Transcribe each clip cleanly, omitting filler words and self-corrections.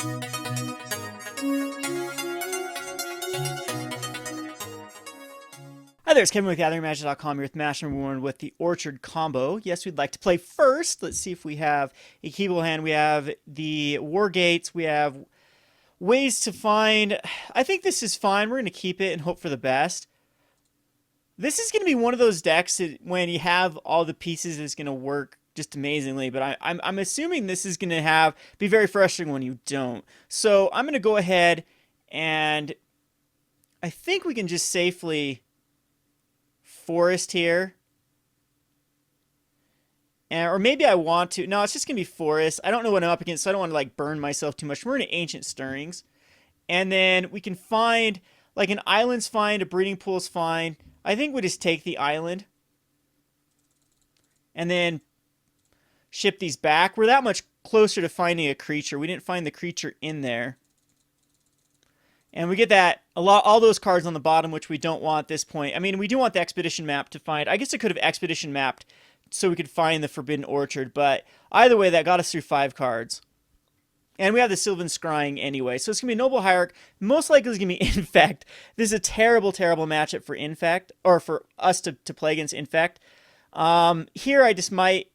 Hi there, it's Kevin with GatheringMagic.com here with Master Warren with the Orchard combo. Yes, we'd like to play first. Let's see if we have a keyball hand. We have the Wargates. We have ways to find. I think this is fine. We're going to keep it and hope for the best. This is going to be one of those decks that when you have all the pieces is going to work just amazingly, but I'm assuming this is going to be very frustrating when you don't. So I'm going to go ahead and I think we can just safely forest here. Or maybe I want to. No, it's just going to be forest. I don't know what I'm up against, so I don't want to like burn myself too much. We're in Ancient Stirrings. And then we can find, like an island's fine, a breeding pool's fine. I think we just take the island. And then ship these back. We're that much closer to finding a creature. We didn't find the creature in there. And we get that, all those cards on the bottom, which we don't want at this point. I mean, we do want the Expedition map to find. I guess I could have Expedition mapped so we could find the Forbidden Orchard. But either way, that got us through 5 cards. And we have the Sylvan Scrying anyway. So it's going to be Noble Hierarch. Most likely it's going to be Infect. This is a terrible, terrible matchup for Infect. Or for us to play against Infect. Here I just might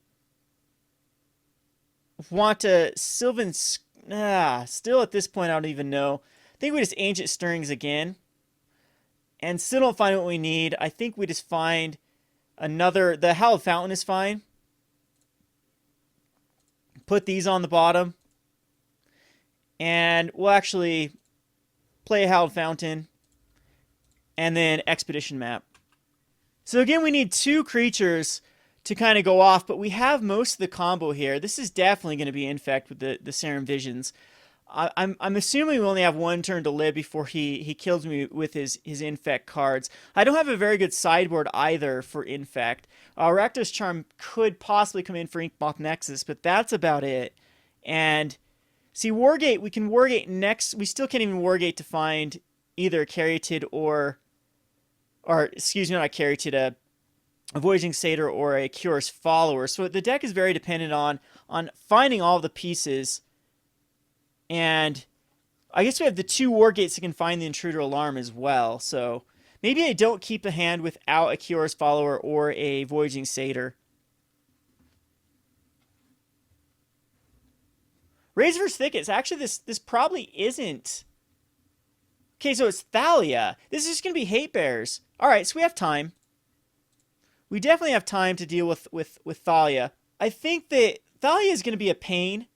want to Sylvan... still at this point, I don't even know. I think we just Ancient Stirrings again. And still don't find what we need. I think we just find another... The Hallowed Fountain is fine. Put these on the bottom. And we'll actually play a Hallowed Fountain. And then Expedition map. So again, we need 2 creatures to kind of go off. But we have most of the combo here. This is definitely going to be Infect with the Serum Visions. I'm assuming we only have 1 turn to live before he kills me with his Infect cards. I don't have a very good sideboard either for Infect. Rakdos Charm could possibly come in for Inkmoth Nexus, but that's about it. And see, Wargate, we can Wargate next. We still can't even Wargate to find either a Caryatid or excuse me, not a Caryatid, a Voyaging Satyr or a Kiora's Follower. So the deck is very dependent on finding all the pieces. And I guess we have the 2 Wargates that can find the Intruder Alarm as well. So maybe I don't keep a hand without a Kiora's Follower or a Voyaging Satyr. Razor's Thickets. Actually, this probably isn't. Okay, so it's Thalia. This is just going to be Hate Bears. All right, so we have time. We definitely have time to deal with Thalia. I think that Thalia is going to be a pain.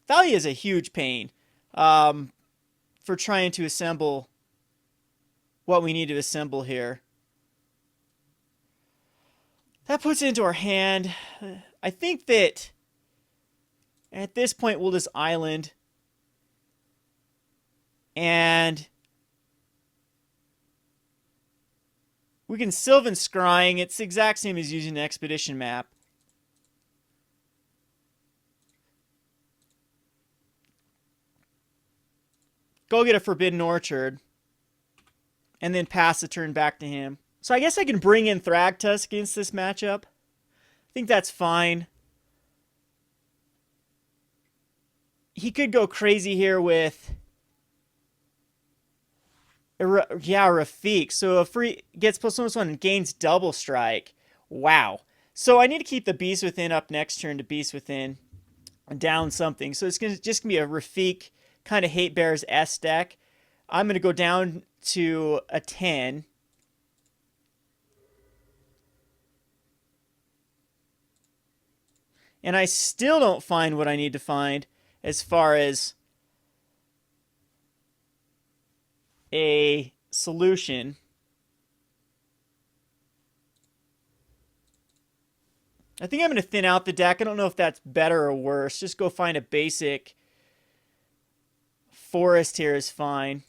Thalia is a huge pain for trying to assemble what we need to assemble here. That puts it into our hand. I think that at this point we'll just island. And we can Sylvan Scrying. It's the exact same as using the Expedition map. Go get a Forbidden Orchard. And then pass the turn back to him. So I guess I can bring in Thragtusk against this matchup. I think that's fine. He could go crazy here with... Rafik. So if he gets +1/+1 and gains double strike. Wow. So I need to keep the Beast Within up next turn to Beast Within. Down something. So it's just going to be a Rafik kind of Hate Bears S deck. I'm going to go down to a 10. And I still don't find what I need to find as far as a solution. I think I'm going to thin out the deck. I don't know if that's better or worse. Just go find a basic forest here is fine.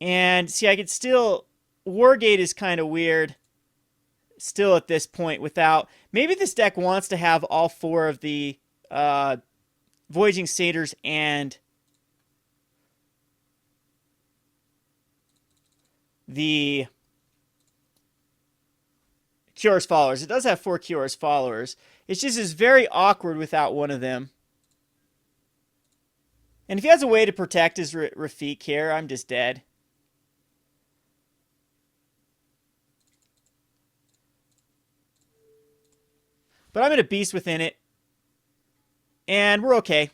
And see, I could still... Wargate is kind of weird still at this point without... Maybe this deck wants to have all 4 of the Voyaging Satyrs and the Kiora's followers. It does have 4 Kiora's followers. It's just is very awkward without one of them. And if he has a way to protect his Rafik here, I'm just dead. But I'm going to Beast Within it. And we're okay.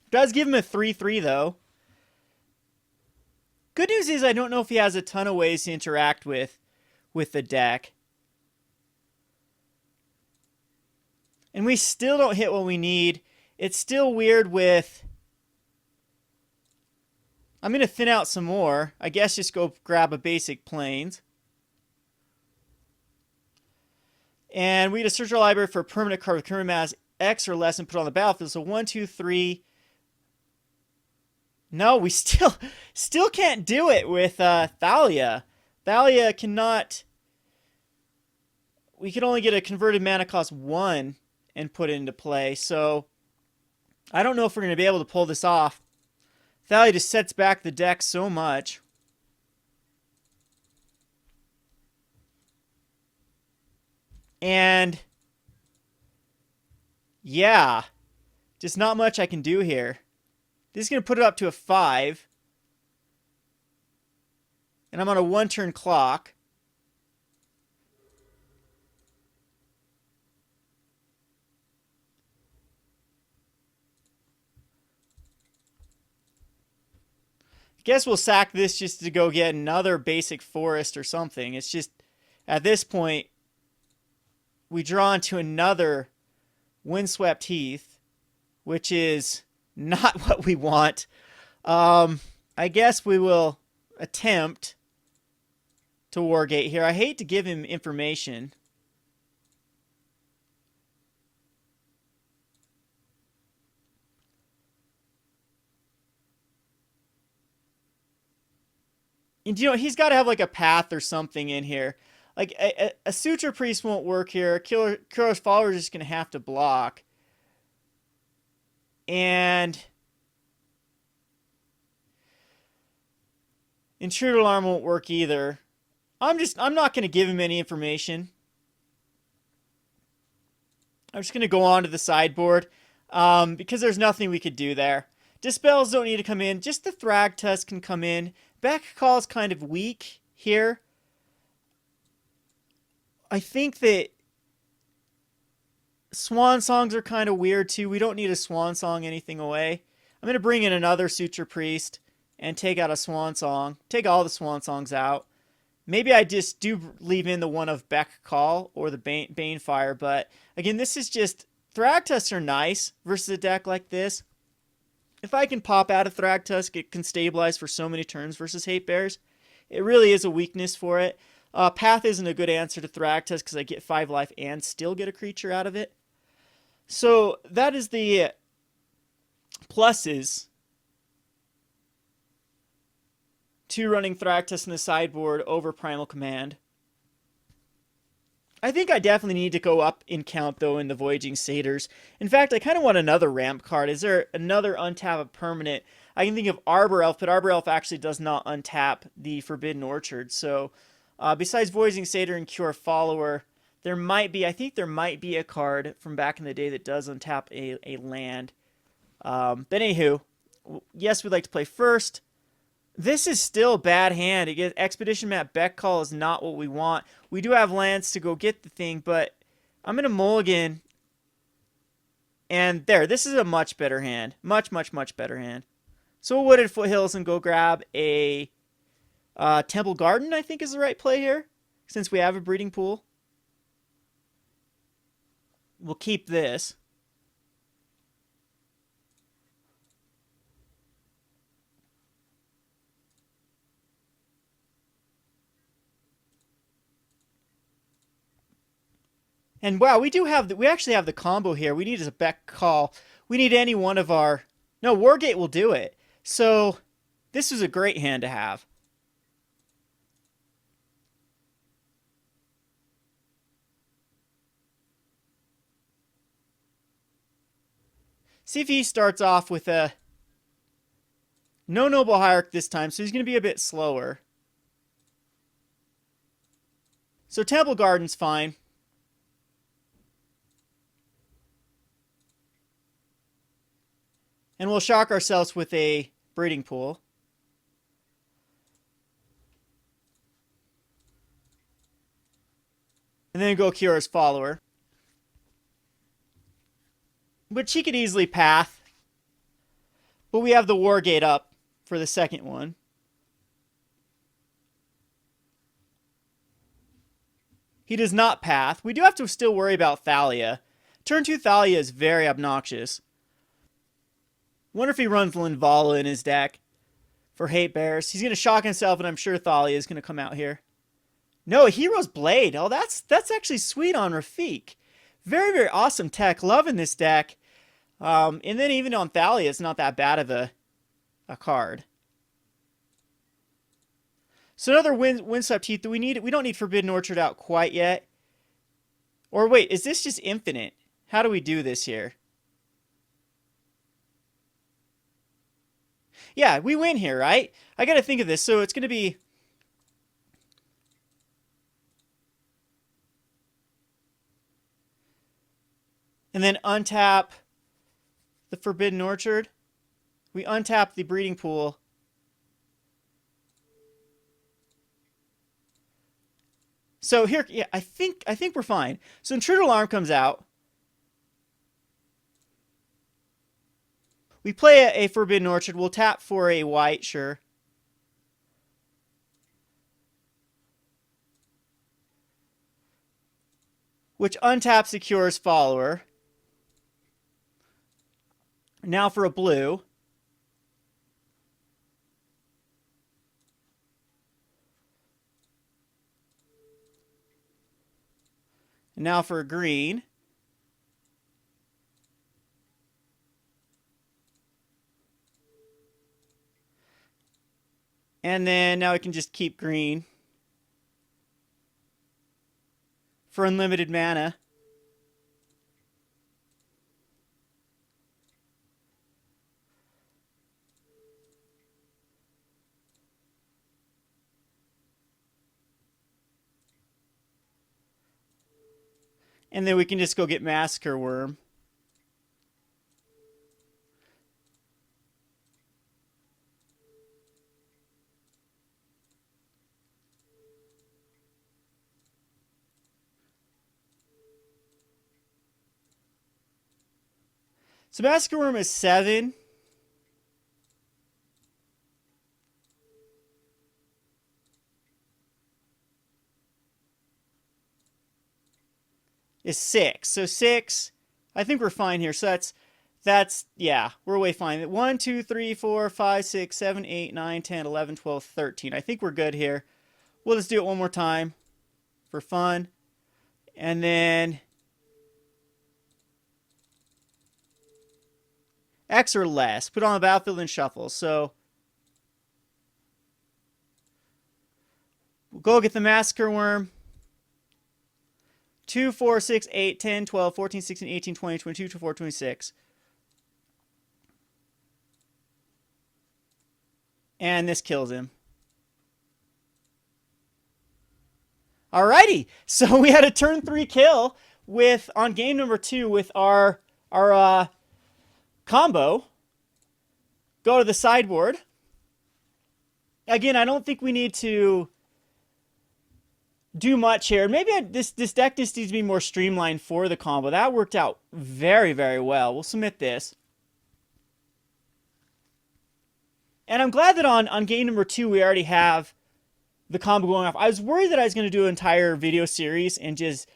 Does give him a 3/3 though. Good news is I don't know if he has a ton of ways to interact with the deck. And we still don't hit what we need. It's still weird with... I'm going to thin out some more. I guess just go grab a basic Plains. And we get to search our library for a permanent card with current mass X or less and put it on the battlefield. So 1, 2, 3... No, we still can't do it with Thalia. Thalia cannot... We can only get a converted mana cost 1 and put it into play. So I don't know if we're going to be able to pull this off. Thalia just sets back the deck so much. And yeah, just not much I can do here. This is going to put it up to a 5. And I'm on a 1-turn clock. Guess we'll sack this just to go get another basic forest or something. It's just, at this point, we draw into another Windswept Heath, which is not what we want. I guess we will attempt to Wargate here. I hate to give him information. And you know, he's got to have like a path or something in here. Like a Suture Priest won't work here. Kiora's followers are just going to have to block. And Intruder Alarm won't work either. I'm not going to give him any information. I'm just going to go on to the sideboard because there's nothing we could do there. Dispels don't need to come in. Just the Thragtusk can come in. Beck Call is kind of weak here. I think that Swan Songs are kind of weird too. We don't need a Swan Song anything away. I'm going to bring in another Suture Priest and take out a Swan Song. Take all the Swan Songs out. Maybe I just do leave in the one of Beck Call or the Banefire. But again, this is just... Thragtusks are nice versus a deck like this. If I can pop out a Thragtusk, it can stabilize for so many turns versus Hate Bears. It really is a weakness for it. Path isn't a good answer to Thragtusk because I get 5 life and still get a creature out of it. So that is the pluses to running Thragtusk in the sideboard over Primal Command. I think I definitely need to go up in count, though, in the Voyaging Satyrs. In fact, I kind of want another ramp card. Is there another untap of permanent? I can think of Arbor Elf, but Arbor Elf actually does not untap the Forbidden Orchard. So, besides Voyaging Satyr and Kiora Follower, there might be, I think there might be a card from back in the day that does untap a land. But anywho, yes, we'd like to play first. This is still a bad hand. Again, Expedition Map Beck Call is not what we want. We do have lands to go get the thing, but I'm going to mulligan. And there, this is a much better hand. Much, much, much better hand. So we'll Wooded Foothills and go grab a Temple Garden, I think is the right play here, since we have a breeding pool. We'll keep this. And wow, we actually have the combo here. We need a Beck Call. We need any one of our... No, Wargate will do it. So this is a great hand to have. See if he starts off with a... No Noble Hierarch this time, so he's going to be a bit slower. So Temple Garden's fine. And we'll shock ourselves with a Breeding Pool. And then go Kiora's Follower. Which he could easily path. But we have the Wargate up for the second one. He does not path. We do have to still worry about Thalia. Turn 2 Thalia is very obnoxious. Wonder if he runs Linvala in his deck for Hate Bears. He's going to shock himself, and I'm sure Thalia is going to come out here. No, Hero's Blade. Oh, that's actually sweet on Rafik. Very, very awesome tech. Loving this deck. And then even on Thalia, it's not that bad of a card. So another Windswept Heath. We don't need Forbidden Orchard out quite yet. Or wait, is this just infinite? How do we do this here? Yeah, we win here, right? I got to think of this. So it's going to be... And then untap the Forbidden Orchard. We untap the Breeding Pool. So here, yeah, I think we're fine. So Intruder Alarm comes out. We play a Forbidden Orchard. We'll tap for a white, sure. Which untaps the Kiora's Follower. Now for a blue. And now for a green. And then now we can just keep green for unlimited mana. And then we can just go get Massacre Wurm. So Massacre Wurm is 7. Is 6. So 6, I think we're fine here. So that's yeah, we're way fine. 1, 2, 3, 4, 5, 6, 7, 8, 9, 10, 11, 12, 13. I think we're good here. We'll just do it one more time for fun. And then X or less. Put on the battlefield and shuffle. So we'll go get the Massacre Wurm. 2, 4, 6, 8, 10, 12, 14, 16, 18, 20, 22, 24, 26. And this kills him. Alrighty. So we had a turn 3 kill with on game number 2 with our combo. Go to the sideboard. Again, I don't think we need to do much here. Maybe this deck just needs to be more streamlined for the combo. That worked out very, very well. We'll submit this. And I'm glad that on game number 2 we already have the combo going off. I was worried that I was going to do an entire video series and just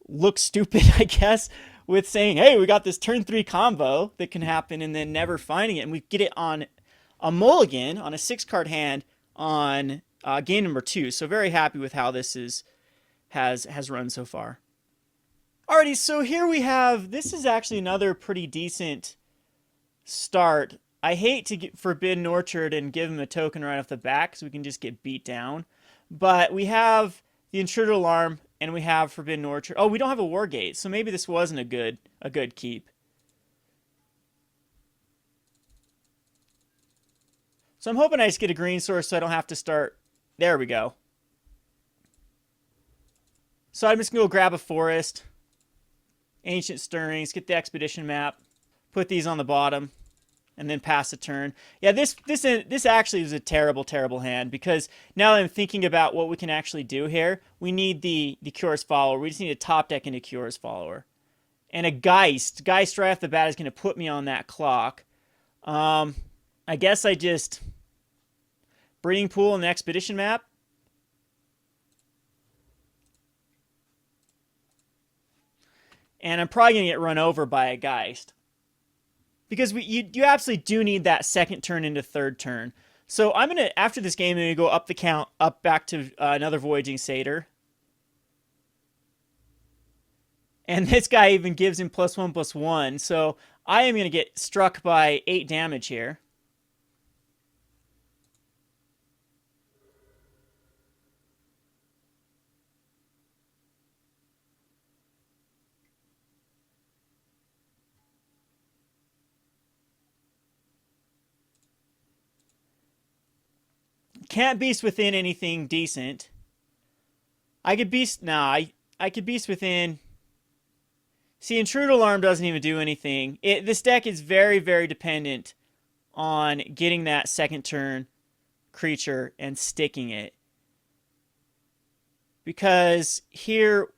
look stupid, I guess, with saying, hey, we got this turn 3 combo that can happen and then never finding it. And we get it on a mulligan, on a 6-card hand on game number 2. So very happy with how this has run so far. Alrighty, so here we have, this is actually another pretty decent start. I hate to get Forbidden Orchard and give him a token right off the bat because we can just get beat down. But we have the Intruder Alarm and we have Forbidden Orchard. Oh, we don't have a Wargate, so maybe this wasn't a good keep. So I'm hoping I just get a green source so I don't have to start. There we go. So I'm just going to go grab a forest, Ancient Stirrings, get the expedition map, put these on the bottom, and then pass a turn. Yeah, this actually is a terrible, terrible hand, because now that I'm thinking about what we can actually do here, we need the Kiora's Follower. We just need to top deck into Kiora's Follower. And a Geist. Geist right off the bat is going to put me on that clock. I guess I just... Breeding Pool and the expedition map. And I'm probably going to get run over by a Geist. Because you absolutely do need that second turn into third turn. So I'm going to, after this game, I'm going to go up the count, up back to another Voyaging Satyr. And this guy even gives him +1/+1. So I am going to get struck by 8 damage here. Can't beast within anything decent. I could beast... Nah, I could beast within... See, Intruder Alarm doesn't even do anything. This deck is very, very dependent on getting that second turn creature and sticking it. Because here...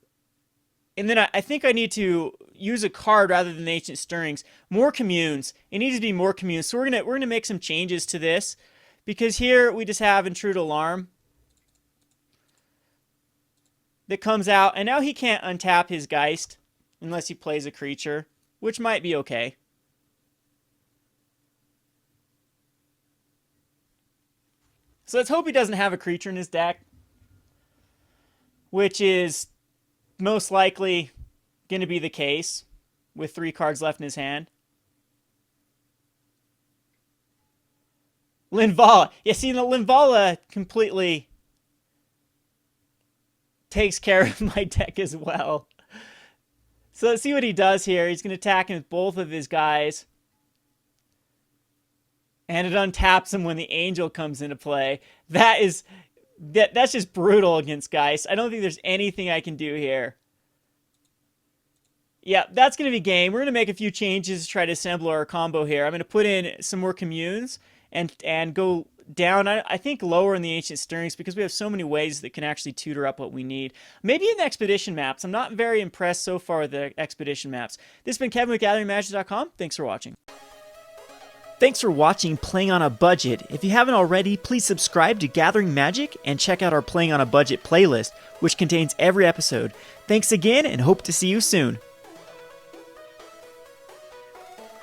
And then I think I need to use a card rather than the Ancient Stirrings. More communes. It needs to be more communes. So we're gonna make some changes to this. Because here we just have Intruder Alarm that comes out. And now he can't untap his Geist unless he plays a creature, which might be okay. So let's hope he doesn't have a creature in his deck, which is most likely going to be the case with 3 cards left in his hand. Linvala. Yeah, see, the Linvala completely takes care of my deck as well. So let's see what he does here. He's going to attack him with both of his guys. And it untaps him when the Angel comes into play. That's just brutal against Geist. I don't think there's anything I can do here. Yeah, that's going to be game. We're going to make a few changes to try to assemble our combo here. I'm going to put in some more communes and go down, I think, lower in the Ancient Stirrings, because we have so many ways that can actually tutor up what we need. Maybe in the expedition maps. I'm not very impressed so far with the expedition maps. This has been Kevin with GatheringMagic.com. Thanks for watching. Thanks for watching Playing on a Budget. If you haven't already, please subscribe to Gathering Magic and check out our Playing on a Budget playlist, which contains every episode. Thanks again, and hope to see you soon.